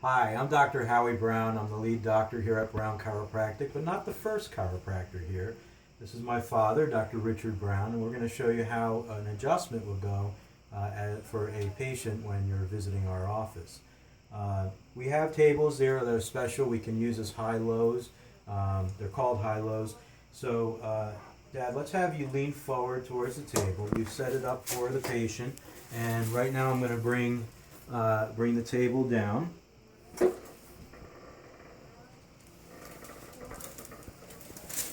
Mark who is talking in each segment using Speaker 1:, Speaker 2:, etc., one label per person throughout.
Speaker 1: Hi, I'm Dr. Howie Brown. I'm the lead doctor here at Brown Chiropractic, but not the first chiropractor here. This is my father, Dr. Richard Brown, and we're going to show you how an adjustment will go for a patient when you're visiting our office. We have tables there that are special. We can use as high-lows. They're called high-lows. So, Dad, let's have you lean forward towards the table. We've set it up for the patient, and right now I'm going to bring the table down.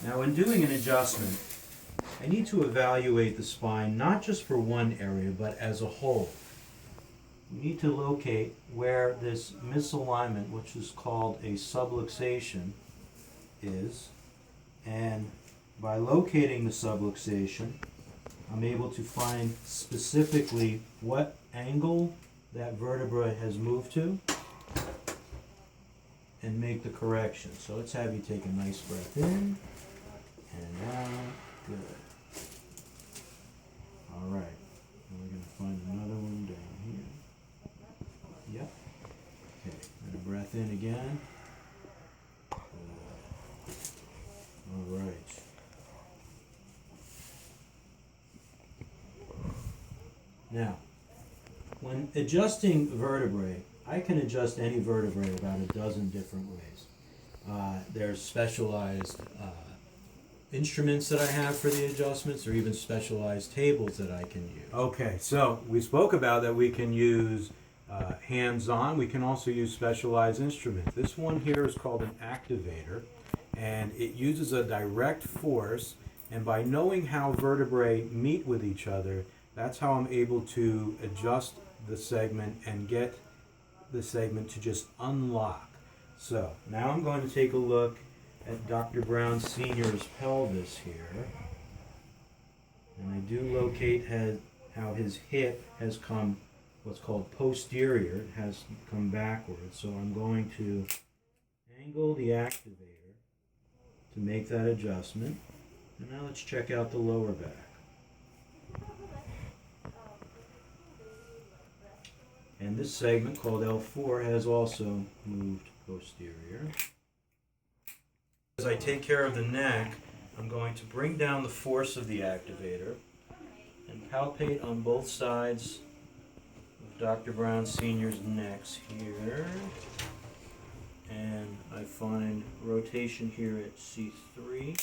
Speaker 1: Now, when doing an adjustment, I need to evaluate the spine not just for one area, but as a whole. We need to locate where this misalignment, which is called a subluxation, is. And by locating the subluxation, I'm able to find specifically what angle that vertebra has moved to and make the correction. So let's have you take a nice breath in and out. Good. All right. And we're going to find another one down here. Yep. Okay. And a breath in again. Good. All right. Now, when adjusting vertebrae, I can adjust any vertebrae about a dozen different ways. There's specialized instruments that I have for the adjustments, or even specialized tables that I can use. Okay, so we spoke about that we can use hands-on. We can also use specialized instruments. This one here is called an Activator, and it uses a direct force, and by knowing how vertebrae meet with each other, that's how I'm able to adjust the segment and get the segment to just unlock. So now I'm going to take a look at Dr. Brown Sr.'s pelvis here. And I do locate how his hip has come what's called posterior. It has come backwards. So I'm going to angle the activator to make that adjustment. And now let's check out the lower back. And this segment called L4 has also moved posterior. As I take care of the neck, I'm going to bring down the force of the activator and palpate on both sides of Dr. Brown Sr.'s necks here. And I find rotation here at C3.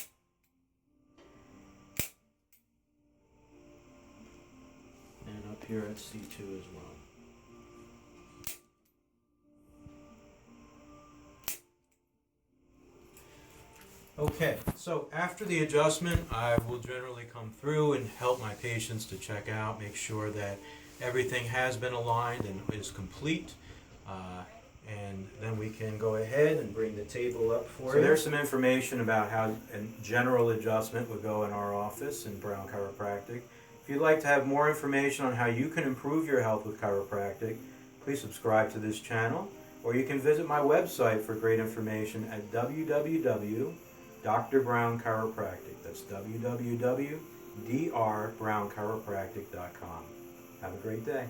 Speaker 1: And up here at C2 as well. Okay, so after the adjustment, I will generally come through and help my patients to check out, make sure that everything has been aligned and is complete. And then we can go ahead and bring the table up for you. So there's some information about how a general adjustment would go in our office in Brown Chiropractic. If you'd like to have more information on how you can improve your health with chiropractic, please subscribe to this channel, or you can visit my website for great information at Dr. Brown Chiropractic. That's www.drbrownchiropractic.com. Have a great day.